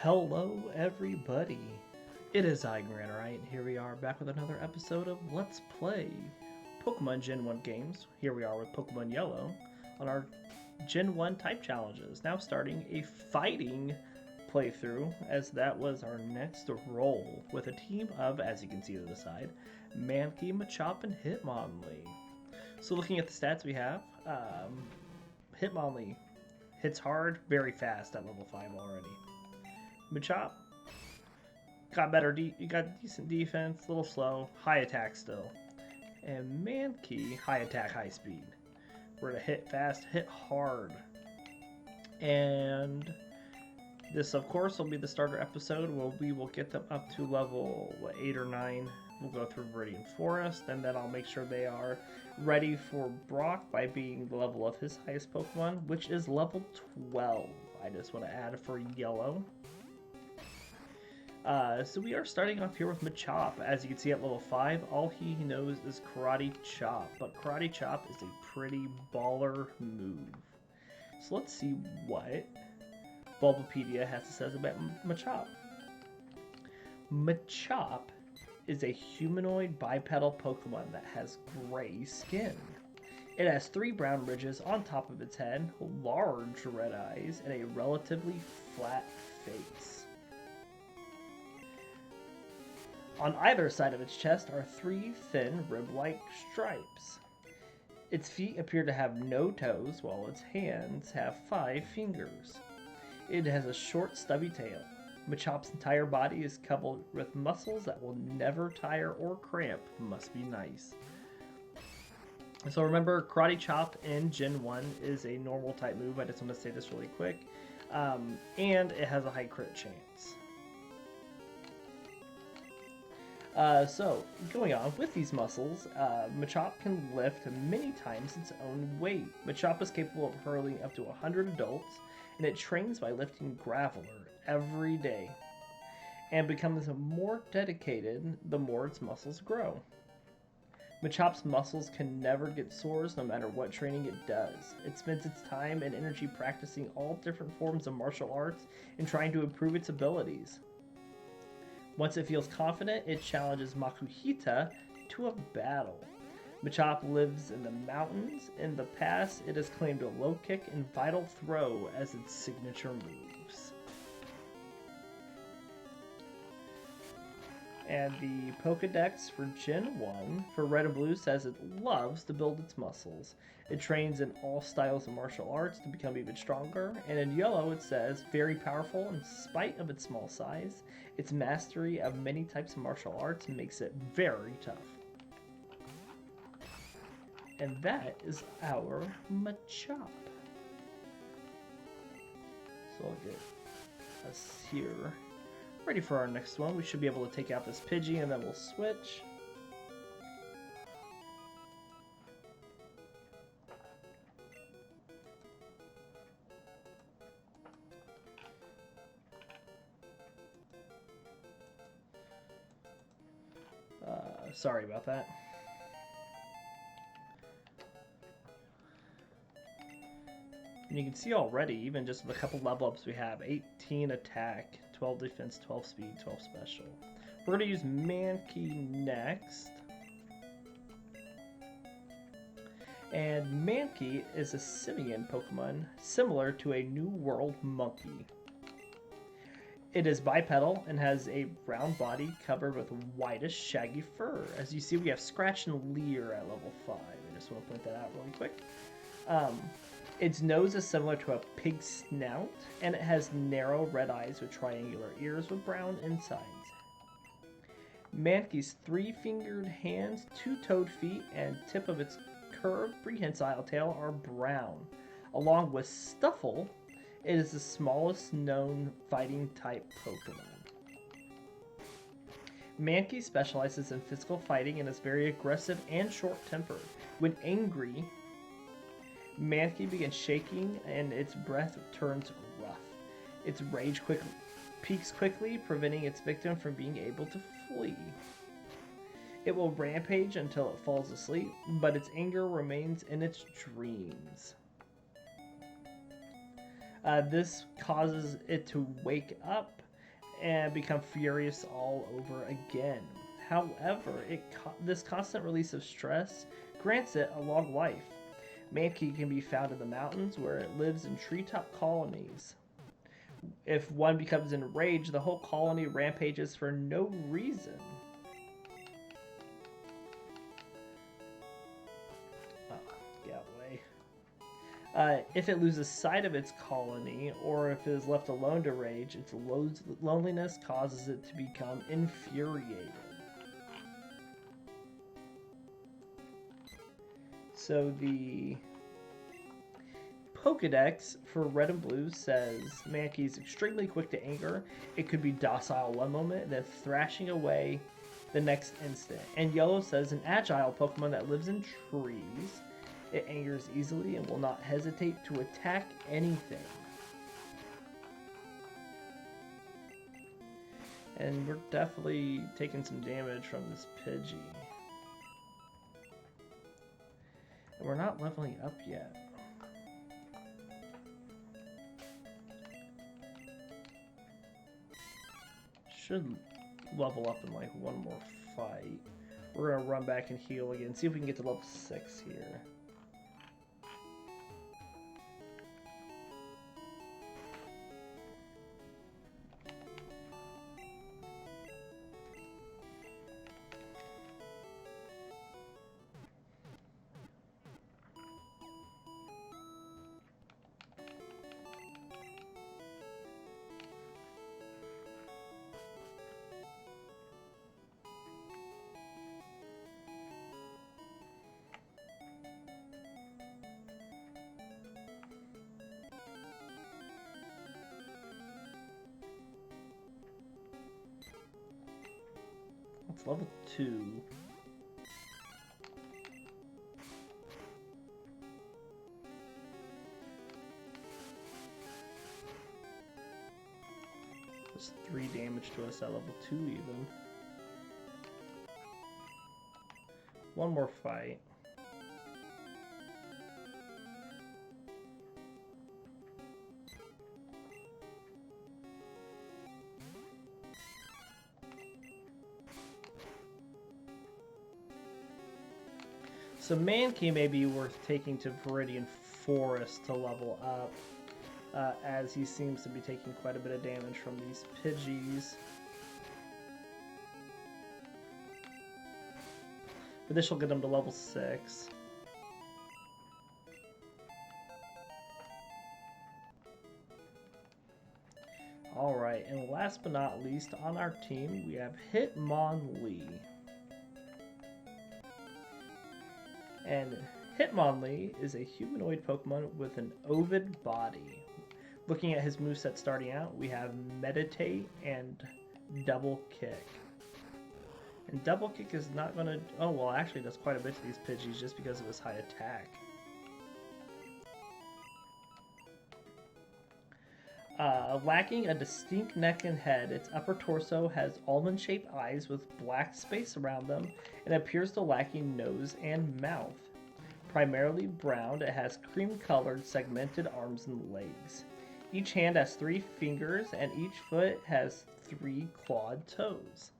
Hello, everybody. It is I, Granorite, and here we are back with another episode of Let's Play Pokemon Gen 1 games. Here we are with Pokemon Yellow on our Gen 1 type challenges. Now starting a fighting playthrough, as that was our next role with a team of, as you can see to the side, Mankey, Machop, and Hitmonlee. So looking at the stats we have, Hitmonlee hits hard, very fast at level 5 already. Machop got got decent defense, a little slow, high attack still. And Manky, high attack, high speed. We're gonna hit fast, hit hard. And this, of course, will be the starter episode where we will get them up to level 8 or 9. We'll go through Viridian Forest, and then I'll make sure they are ready for Brock by being the level of his highest Pokemon, which is level 12. I just want to add for Yellow. So we are starting off here with Machop. As you can see at level 5, all he knows is Karate Chop, but Karate Chop is a pretty baller move. So let's see what Bulbapedia has to say about Machop. Machop is a humanoid bipedal Pokemon that has gray skin. It has 3 brown ridges on top of its head, large red eyes, and a relatively flat face. On either side of its chest are 3 thin rib-like stripes. Its feet appear to have no toes, while its hands have 5 fingers. It has a short, stubby tail. Machop's entire body is covered with muscles that will never tire or cramp. Must be nice. So remember, Karate Chop in Gen 1 is a normal type move. I just want to say this really quick. And it has a high crit chance. So, going on with these muscles, Machop can lift many times its own weight. Machop is capable of hurling up to 100 adults, and it trains by lifting Graveler every day, and becomes more dedicated the more its muscles grow. Machop's muscles can never get sore no matter what training it does. It spends its time and energy practicing all different forms of martial arts and trying to improve its abilities. Once it feels confident, it challenges Makuhita to a battle. Machop lives in the mountains. In the past, it has claimed a low kick and vital throw as its signature moves. And the Pokedex for Gen 1 for Red and Blue says it loves to build its muscles. It trains in all styles of martial arts to become even stronger. And in Yellow it says, very powerful in spite of its small size. Its mastery of many types of martial arts makes it very tough. And that is our Machop. So I'll get us here. Ready for our next one. We should be able to take out this Pidgey and then we'll switch. Sorry about that. And you can see already, even just with a couple level ups we have, 18 attack, 12 defense, 12 speed, 12 special. We're going to use Mankey next. And Mankey is a simian Pokemon similar to a New World monkey. It is bipedal and has a round body covered with whitish shaggy fur. As you see, we have Scratch and Leer at level 5. I just want to point that out really quick. Its nose is similar to a pig's snout, and it has narrow red eyes with triangular ears with brown insides. Mankey's 3-fingered hands, 2-toed feet, and tip of its curved prehensile tail are brown. Along with Stuffle, it is the smallest known fighting type Pokemon. Mankey specializes in physical fighting and is very aggressive and short-tempered. When angry, Mankey begins shaking and its breath turns rough. Its rage peaks quickly, preventing its victim from being able to flee. It will rampage until it falls asleep, but its anger remains in its dreams. This causes it to wake up and become furious all over again. However, this constant release of stress grants it a long life. Manky can be found in the mountains where it lives in treetop colonies. If one becomes enraged, the whole colony rampages for no reason. Get away. If it loses sight of its colony, or if it is left alone to rage, its loneliness causes it to become infuriated. So the Pokedex for red and blue says Mankey is extremely quick to anger. It could be docile one moment and then thrashing away the next instant. And yellow says an agile Pokemon that lives in trees. It angers easily and will not hesitate to attack anything. And we're definitely taking some damage from this Pidgey. And we're not leveling up yet. Should level up in like one more fight. We're gonna run back and heal again. See if we can get to level 6 here. It's level 2. Does 3 damage to us at level 2 even. One more fight. So Mankey may be worth taking to Viridian Forest to level up, as he seems to be taking quite a bit of damage from these Pidgeys. But this will get him to level 6. Alright, and last but not least on our team, we have Hitmonlee. And Hitmonlee is a humanoid Pokemon with an ovid body. Looking at his moveset starting out, we have Meditate and Double Kick. And Double Kick is not going to... Oh, well, actually does quite a bit to these Pidgeys just because of his high attack. Lacking a distinct neck and head, its upper torso has almond-shaped eyes with black space around them and appears to lacking nose and mouth. Primarily brown, it has cream-colored segmented arms and legs. Each hand has 3 fingers and each foot has 3 clawed toes.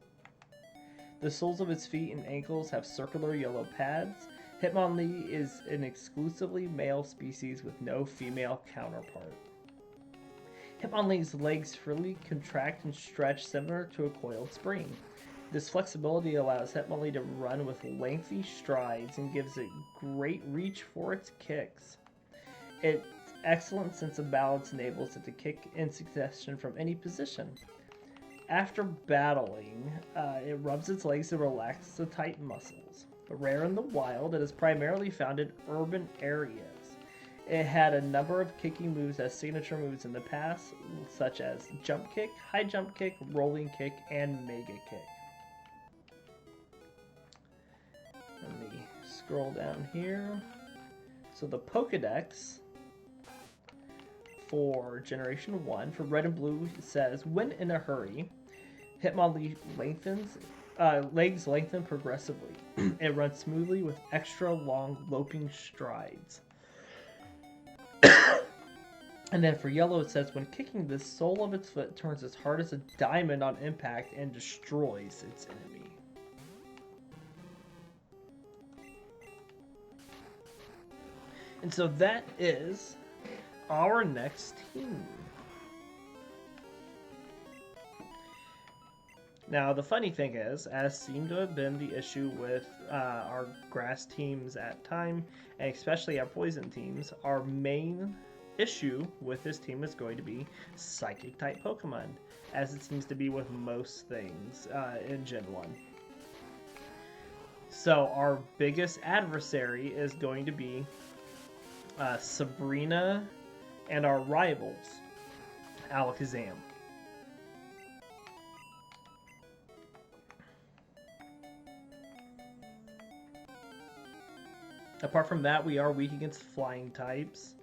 The soles of its feet and ankles have circular yellow pads. Hitmonlee is an exclusively male species with no female counterpart. Hitmonlee's legs freely contract and stretch similar to a coiled spring. This flexibility allows Hitmonlee to run with lengthy strides and gives it great reach for its kicks. Its excellent sense of balance enables it to kick in succession from any position. After battling, it rubs its legs to relax the tight muscles. Rare in the wild, it is primarily found in urban areas. It had a number of kicking moves as signature moves in the past, such as Jump Kick, High Jump Kick, Rolling Kick, and Mega Kick. Let me scroll down here. So the Pokedex for Generation 1 for Red and Blue says, when in a hurry, Hitmonlee legs lengthen progressively. It runs smoothly with extra long loping strides. And then for yellow, it says when kicking, the sole of its foot turns as hard as a diamond on impact and destroys its enemy. And so that is our next team. Now, the funny thing is, as seemed to have been the issue with our grass teams at time, and especially our poison teams, our main issue with this team is going to be psychic type Pokemon, as it seems to be with most things in Gen 1. So our biggest adversary is going to be Sabrina and our rivals, Alakazam. Apart from that, we are weak against flying types.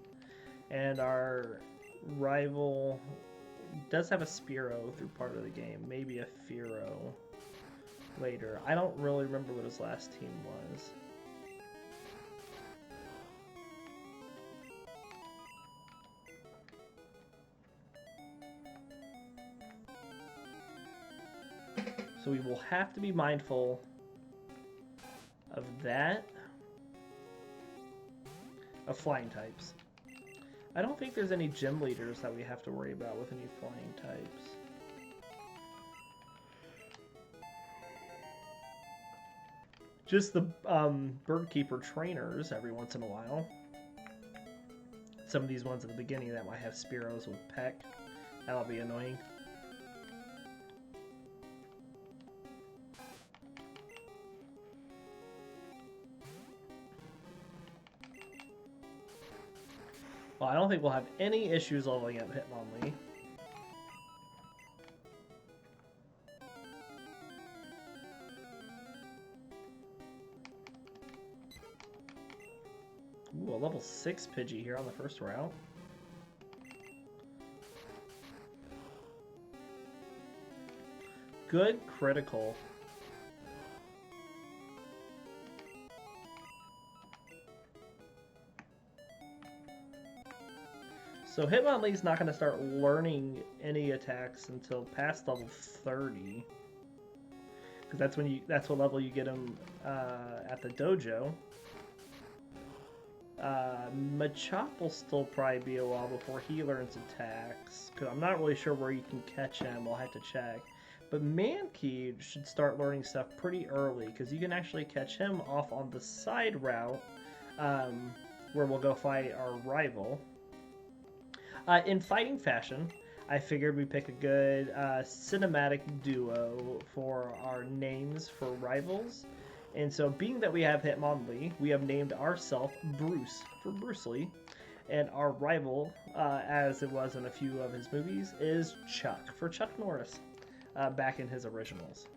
And our rival does have a Spearow through part of the game. Maybe a Fearow later. I don't really remember what his last team was. So we will have to be mindful of that. Of flying types. I don't think there's any gym leaders that we have to worry about with any flying types. Just the bird keeper trainers every once in a while. Some of these ones at the beginning that might have Spearows with Peck. That'll be annoying. Well, I don't think we'll have any issues leveling up Hitmonlee. Ooh, a level 6 Pidgey here on the first route. Good critical. So Hitmonlee's not going to start learning any attacks until past level 30. Because that's what level you get him at the dojo. Machop will still probably be a while before he learns attacks. Because I'm not really sure where you can catch him. I'll have to check. But Manky should start learning stuff pretty early. Because you can actually catch him off on the side route. Where we'll go fight our rival. In fighting fashion, I figured we'd pick a good cinematic duo for our names for rivals. And so being that we have Hitmonlee, we have named ourselves Bruce for Bruce Lee. And our rival, as it was in a few of his movies, is Chuck for Chuck Norris, back in his originals.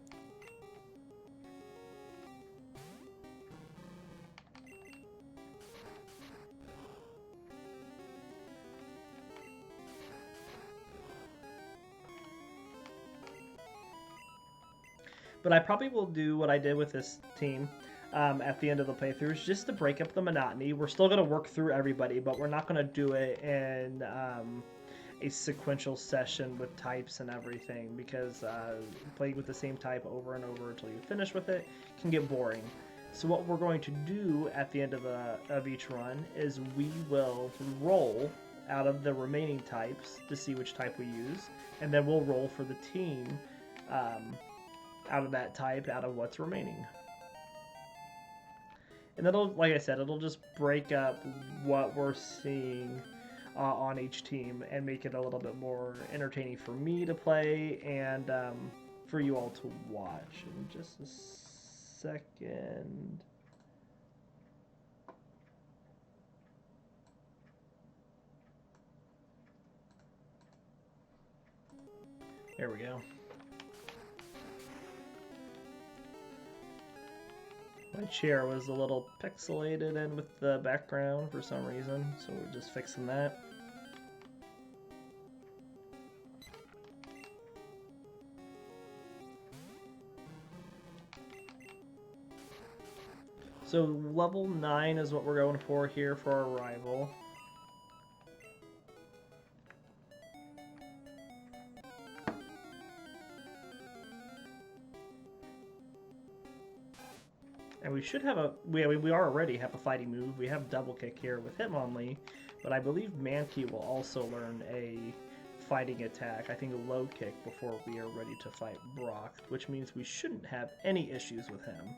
But I probably will do what I did with this team at the end of the playthroughs, just to break up the monotony. We're still going to work through everybody, but we're not going to do it in a sequential session with types and everything, because playing with the same type over and over until you finish with it can get boring. So what we're going to do at the end of each run is we will roll out of the remaining types to see which type we use, and then we'll roll for the team out of that type, out of what's remaining. And it'll, like I said, it'll just break up what we're seeing on each team and make it a little bit more entertaining for me to play and for you all to watch. In just a second. There we go. My chair was a little pixelated in with the background for some reason, so we're just fixing that. So level 9 is what we're going for here for our rival. And we should have we already have a fighting move. We have double kick here with Hitmonlee, but I believe Manky will also learn a fighting attack, I think a low kick, before we are ready to fight Brock, which means we shouldn't have any issues with him.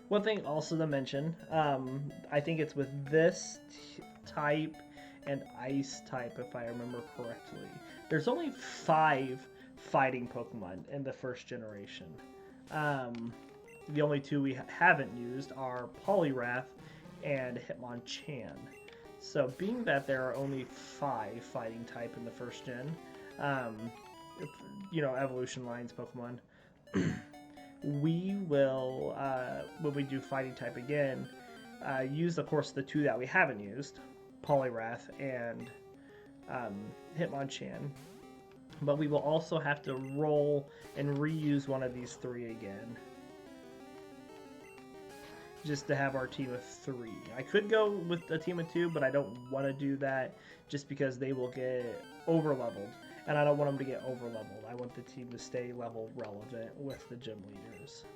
One thing also to mention, I think it's with this type and ice type, if I remember correctly. There's only 5 fighting Pokemon in the first generation. The only 2 we haven't used are Poliwrath and Hitmonchan. So being that there are only 5 fighting type in the first gen, you know, evolution lines Pokemon, we will, when we do fighting type again, use, of course, the 2 that we haven't used, Poliwrath and Hitmonchan. But we will also have to roll and reuse one of these 3 again, just to have our team of 3. I could go with a team of 2, but I don't want to do that just because they will get over-leveled. And I don't want them to get over-leveled. I want the team to stay level relevant with the gym leaders.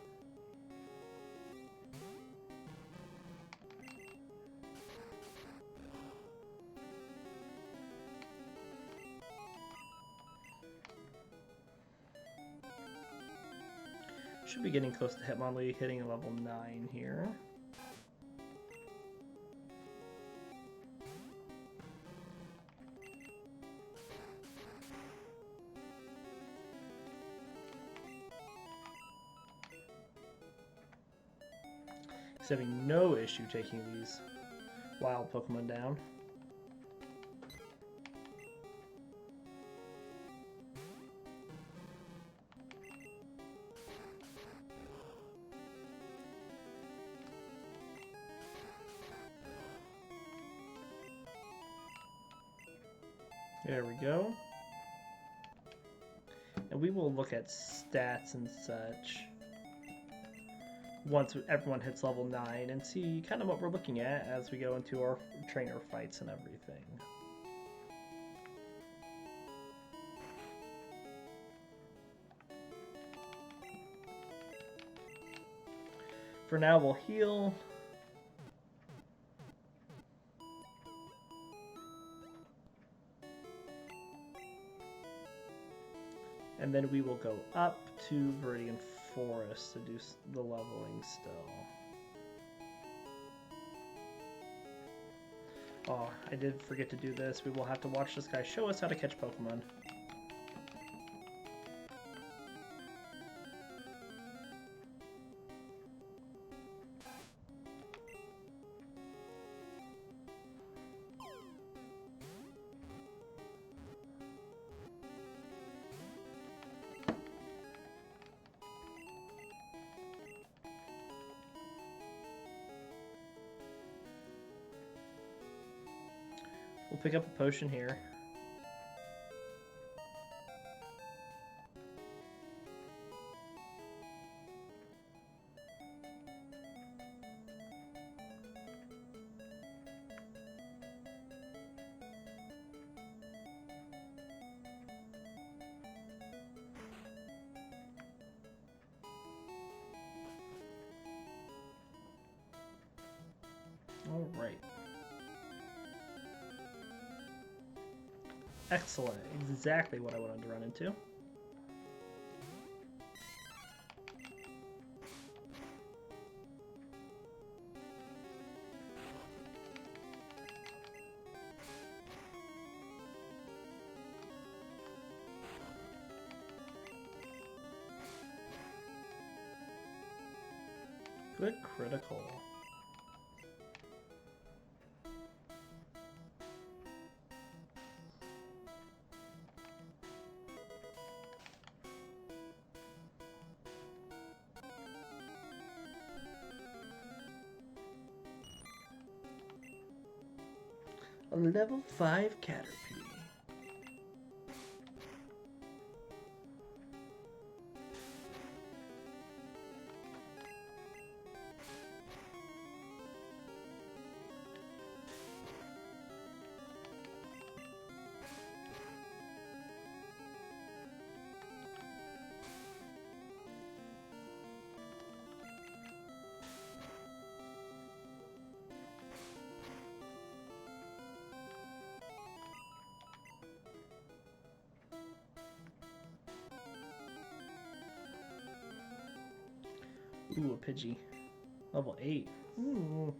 Should be getting close to Hitmonlee, hitting a level 9 here. He's having no issue taking these wild Pokemon down. There we go. And we will look at stats and such once everyone hits level 9 and see kind of what we're looking at as we go into our trainer fights and everything. For now, we'll heal. And then we will go up to Viridian Forest to do the leveling still. Oh, I did forget to do this. We will have to watch this guy show us how to catch Pokemon. We'll pick up a potion here. All right. Excellent. Exactly what I wanted to run into. Good critical. A level 5 Caterpie. Ooh, a Pidgey. Level 8. Ooh.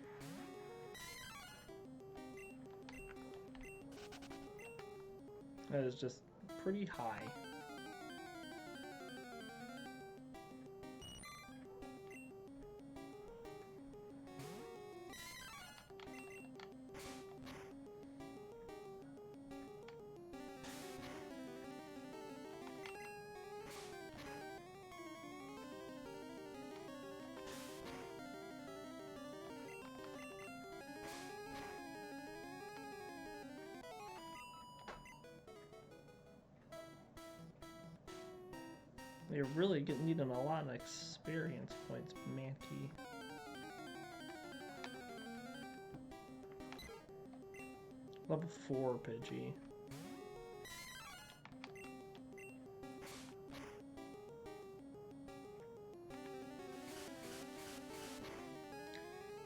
That is just pretty high. You're really needing a lot of experience points, Manky. Level 4 Pidgey.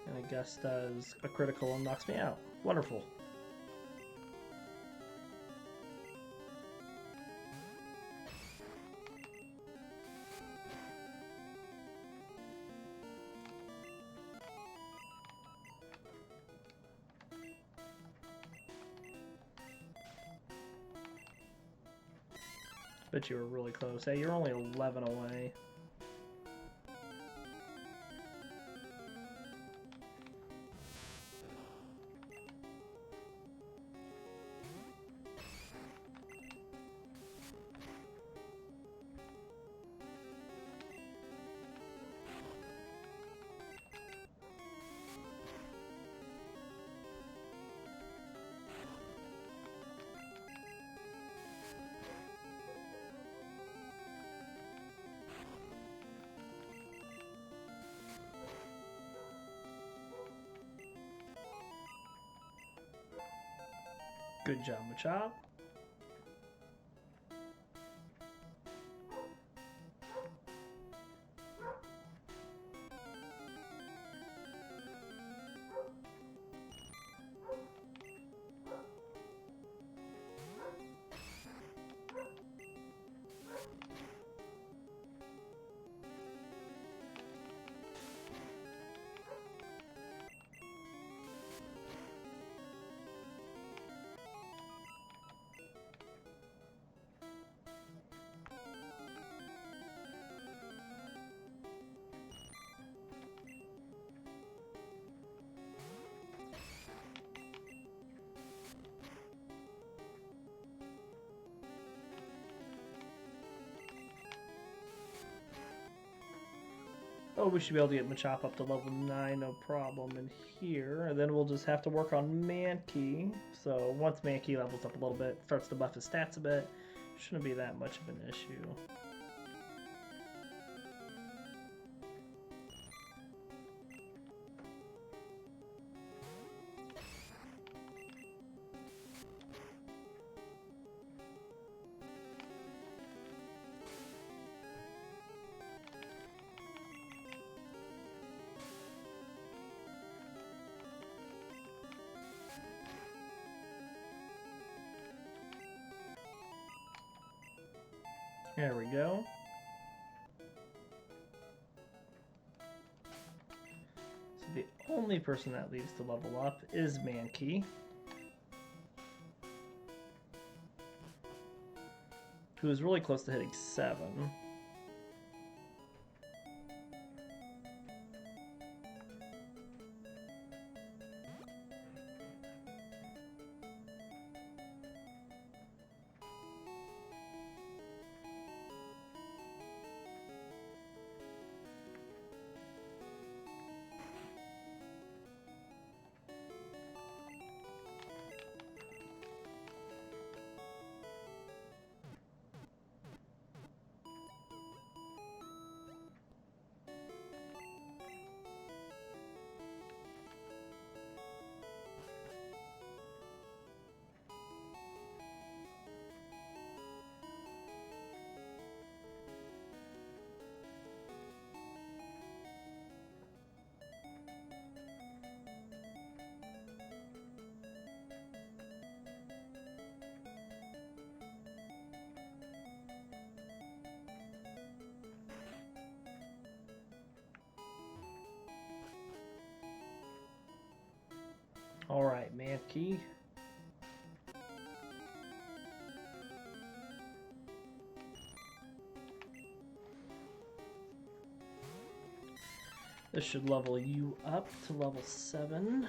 And I guess does a critical and knocks me out. Wonderful. Bet you were really close. Hey, you're only 11 away. Good job, Machop. Oh, we should be able to get Machop up to level 9, no problem, in here. And then we'll just have to work on Mankey. So once Mankey levels up a little bit, starts to buff his stats a bit, shouldn't be that much of an issue. There we go. So the only person that leaves to level up is Manky, who is really close to hitting 7. Manky. This should level you up to level 7.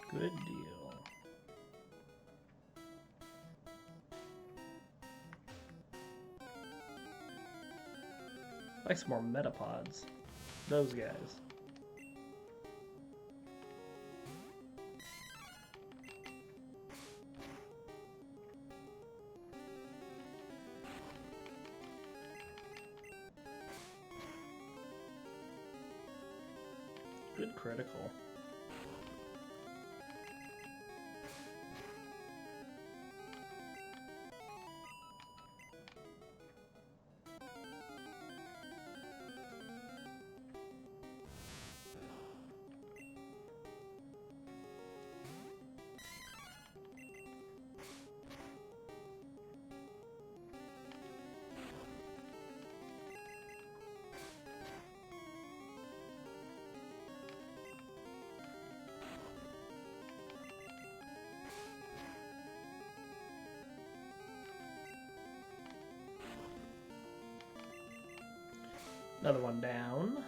Good deal. I like some more Metapods. Those guys. Good critical. Another one down.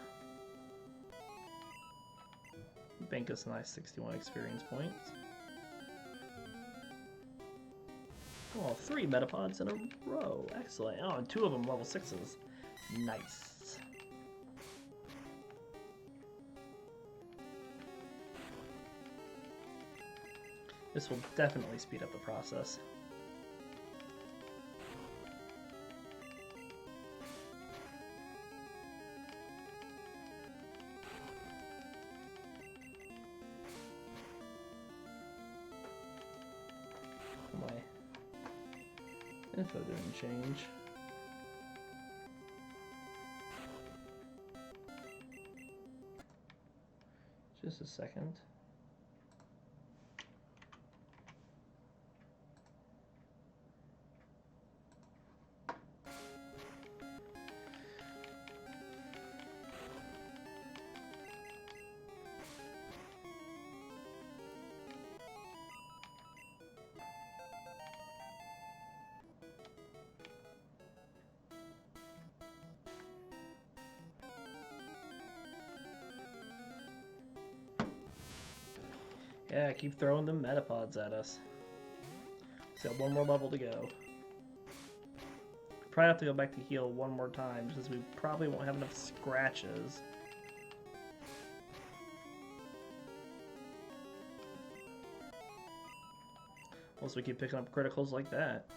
Bank us a nice 61 experience points. Oh, 3 Metapods in a row. Excellent. Oh, and 2 of them level 6s. Nice. This will definitely speed up the process. Info didn't change. Just a second. Yeah, keep throwing them Metapods at us. So one more level to go. Probably have to go back to heal one more time since we probably won't have enough scratches. Once we keep picking up criticals like that.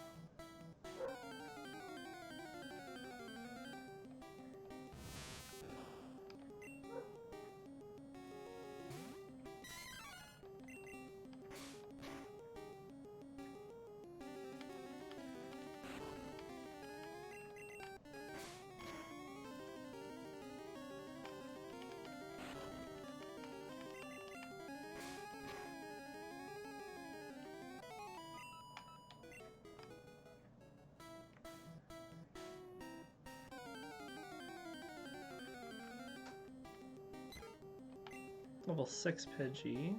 Level 6 Pidgey.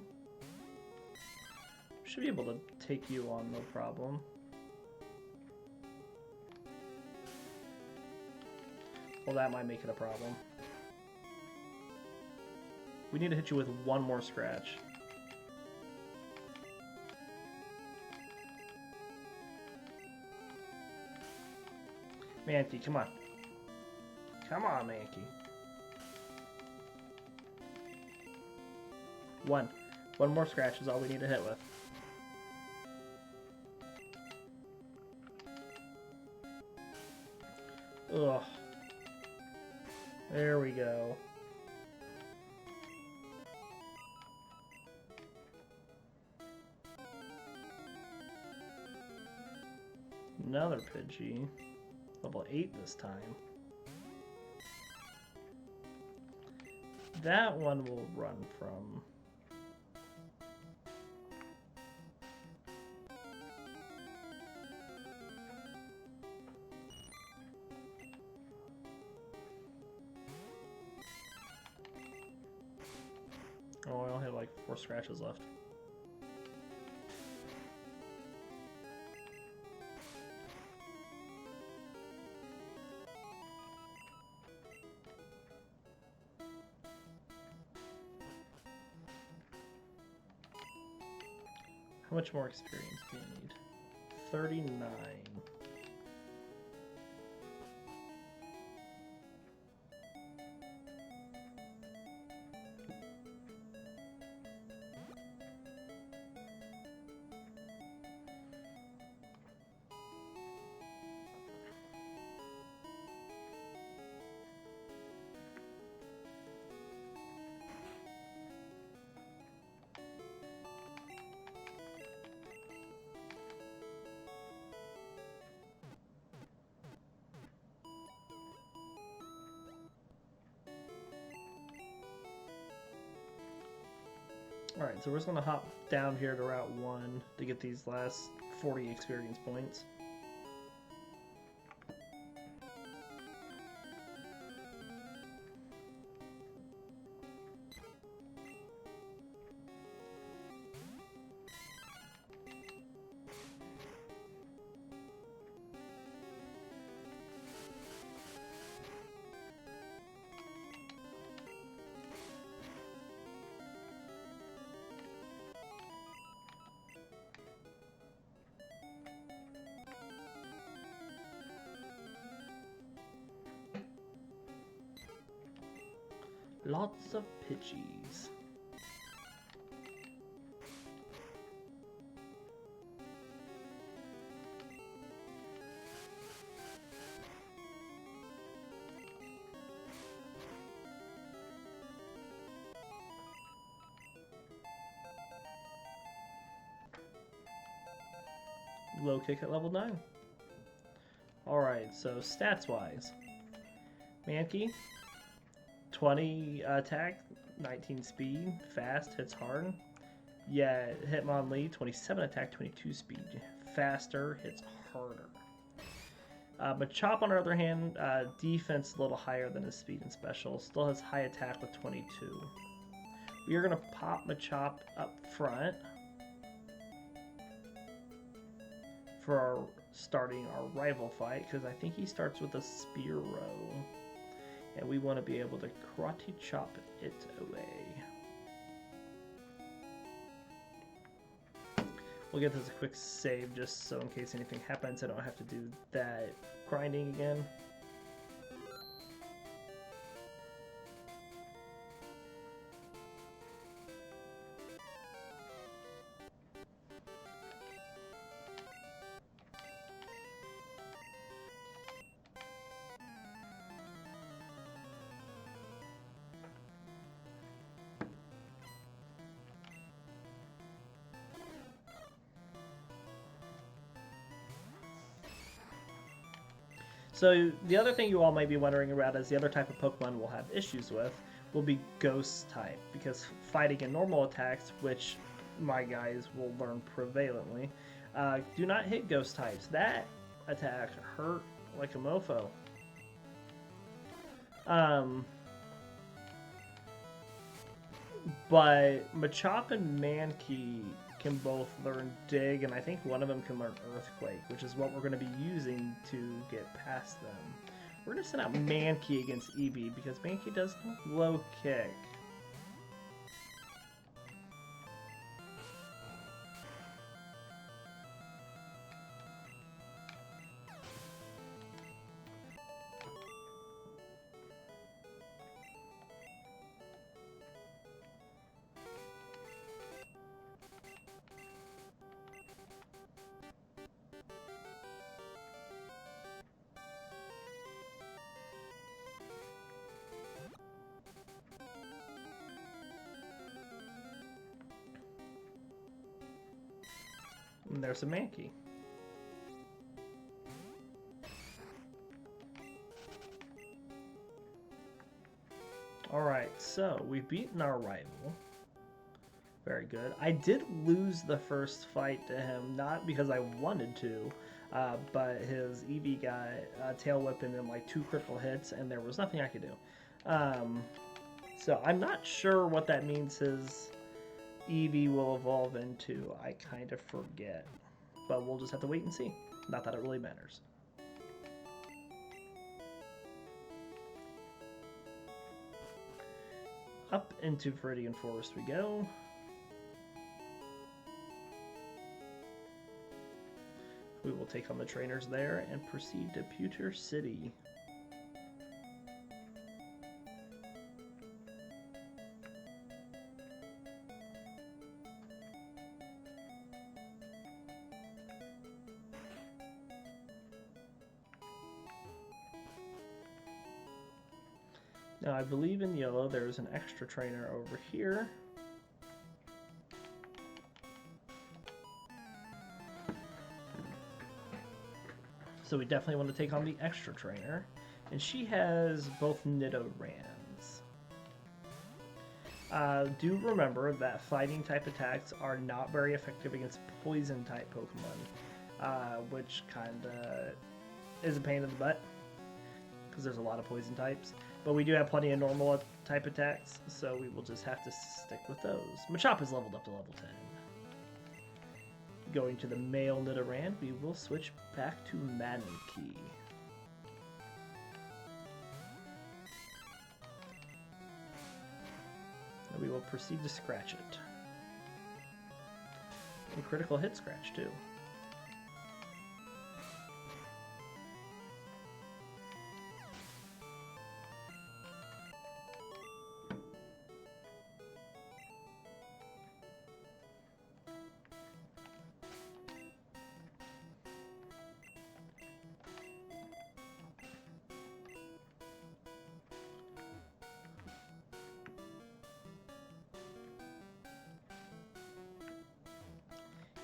Should be able to take you on, no problem. Well, that might make it a problem. We need to hit you with one more scratch. Manky, come on. Come on, Manky. One more scratch is all we need to hit with. Ugh. There we go. Another Pidgey. Level 8 this time. That one will run from... Oh, I only have like 4 scratches left. How much more experience do you need? 39. Alright, so we're just going to hop down here to Route 1 to get these last 40 experience points. Lots of Pidgeys. Low kick at level 9. Alright, so stats wise. Manky, 20 attack, 19 speed, fast, hits hard. Yeah, Hitmonlee, 27 attack, 22 speed, faster, hits harder. Machop, on the other hand, defense a little higher than his speed and special, still has high attack with 22. We are going to pop Machop up front for starting our rival fight, because I think he starts with a Spearow. And we want to be able to karate chop it away. We'll get this a quick save just so in case anything happens I don't have to do that grinding again. So the other thing you all might be wondering about is the other type of Pokemon we'll have issues with will be Ghost type, because fighting in normal attacks, which my guys will learn prevalently, do not hit Ghost types. That attack hurt like a mofo. But Machop and Manky can both learn Dig, and I think one of them can learn Earthquake, which is what we're going to be using to get past them. We're going to send out Manky against EB, because Manky does low kick. And there's a Manky. Alright, so we've beaten our rival. Very good. I did lose the first fight to him, not because I wanted to, but his EV got tail whipping in like 2 critical hits, and there was nothing I could do. So I'm not sure what that means his EV will evolve into. I kind of forget. But we'll just have to wait and see. Not that it really matters. Up into Viridian Forest we go. We will take on the trainers there and proceed to Pewter City. Now, I believe in yellow there's an extra trainer over here. So we definitely want to take on the extra trainer. And she has both Nidorans. Do remember that fighting type attacks are not very effective against poison type Pokemon. Which kinda is a pain in the butt. Because there's a lot of poison types. But we do have plenty of normal type attacks, so we will just have to stick with those. Machop is leveled up to level 10. Going to the male Nidoran, we will switch back to Manky. And we will proceed to scratch it. And critical hit scratch too.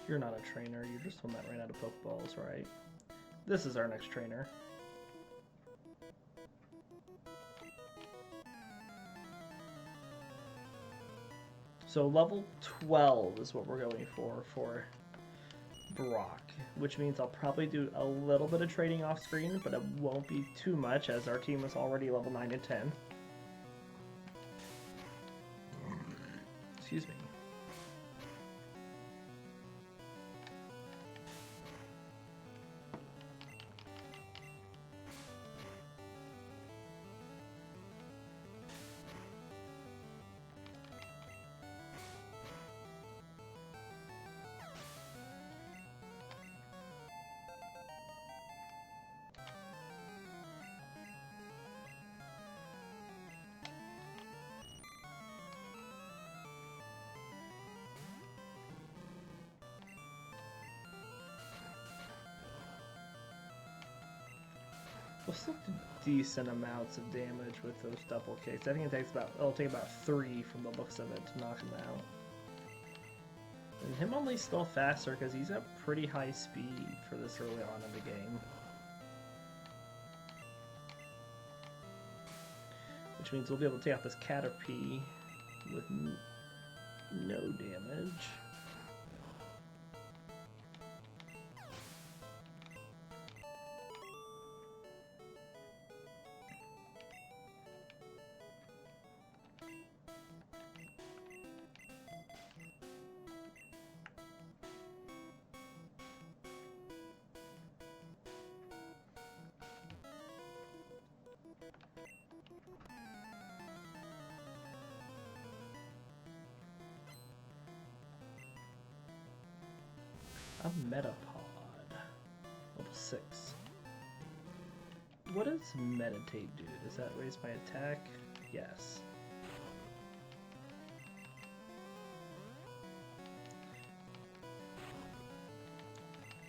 You're not a trainer, you're just one that ran out of Pokeballs, right? This is our next trainer. So level 12 is what we're going for Brock, which means I'll probably do a little bit of trading off screen, but it won't be too much as our team is already level 9 and 10. Excuse me. We'll still do decent amounts of damage with those double kicks. I think it'll take about 3 from the looks of it to knock him out. And Hitmonlee's still faster because he's at pretty high speed for this early on in the game. Which means we'll be able to take out this Caterpie with no damage. A Metapod. Level 6. What does Meditate do? Does that raise my attack? Yes.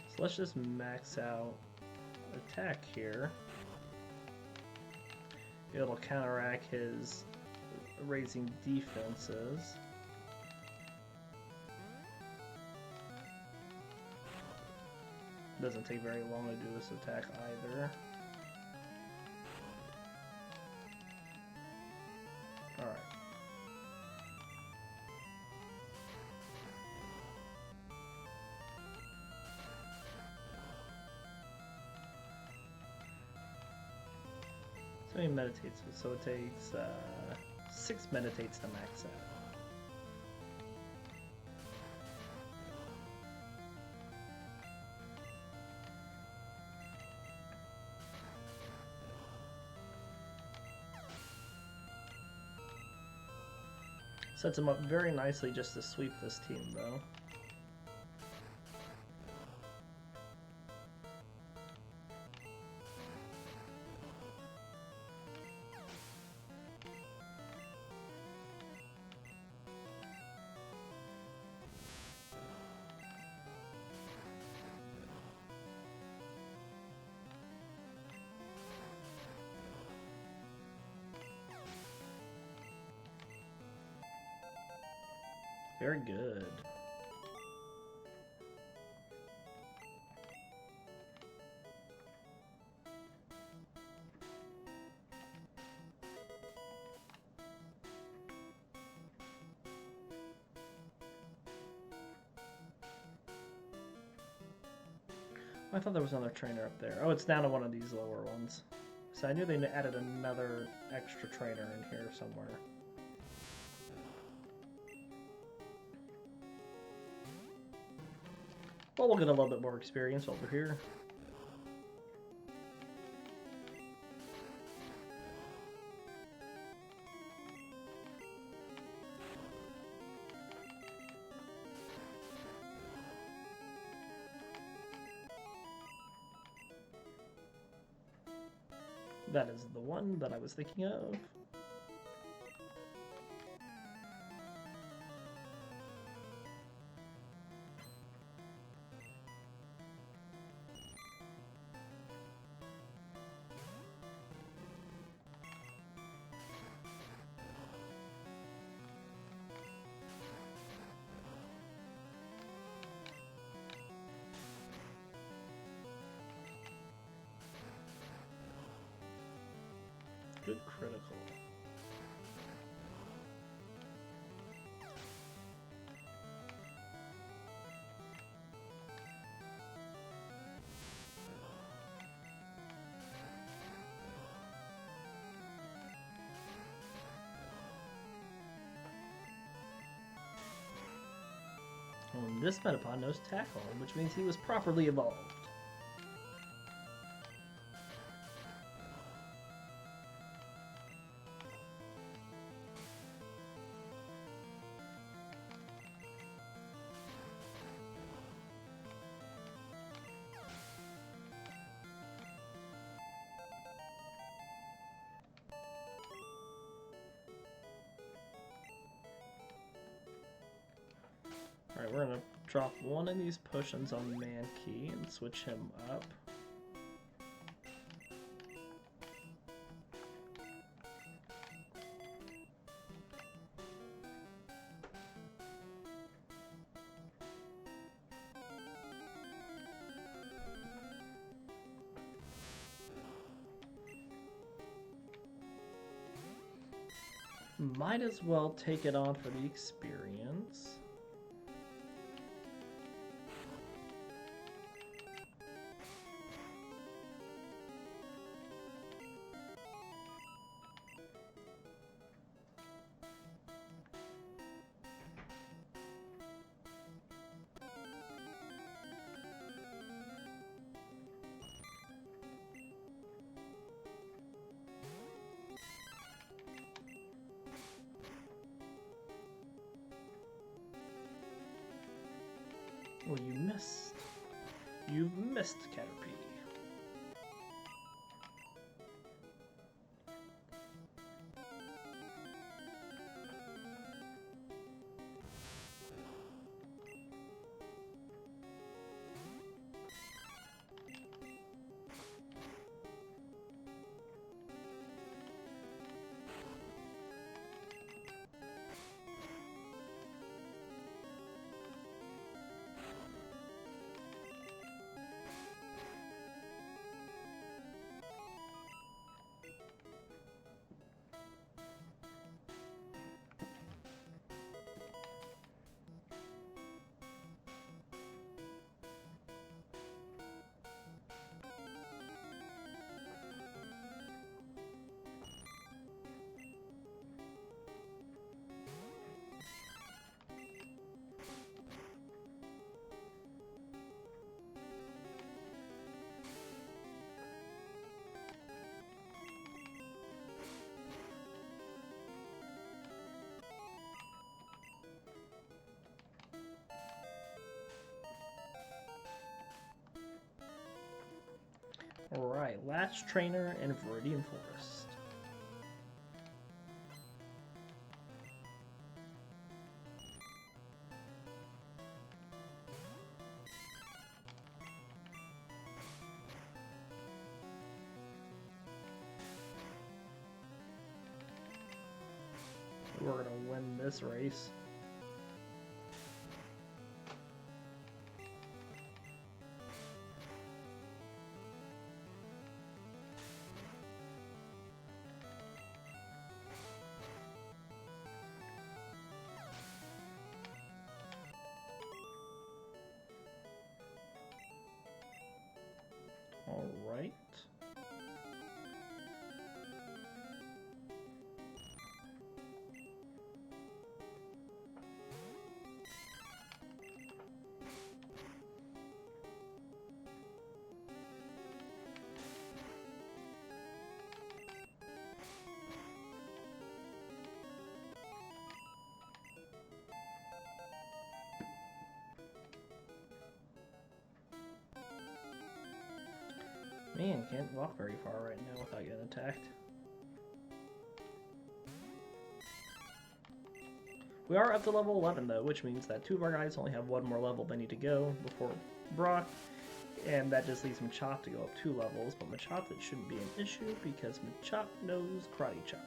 So let's just max out attack here. It'll counteract his raising defenses. Doesn't take very long to do this attack either. Alright. So he meditates, so it takes 6 meditates to max out. Sets him up very nicely just to sweep this team, though. Very good. I thought there was another trainer up there. Oh, it's down to one of these lower ones. So I knew they added another extra trainer in here somewhere. Well, we'll get a little bit more experience over here. That is the one that I was thinking of. Good critical. And this Metapod knows Tackle, which means he was properly evolved. Alright, we're gonna drop one of these potions on Manky and switch him up. Might as well take it on for the experience. Oh, you missed. You've missed, Caterpie. Alright, last trainer in Viridian Forest. We're gonna win this race. All right. Man, can't walk very far right now without getting attacked. We are up to level 11 though, which means that 2 of our guys only have 1 more level they need to go before Brock, and that just leaves Machop to go up 2 levels, but Machop, that shouldn't be an issue because Machop knows Karate Chop.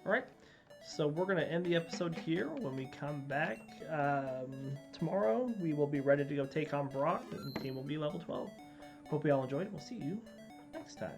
Alright, so we're going to end the episode here. When we come back tomorrow, we will be ready to go take on Brock, and the team will be level 12. Hope you all enjoyed. We'll see you next time.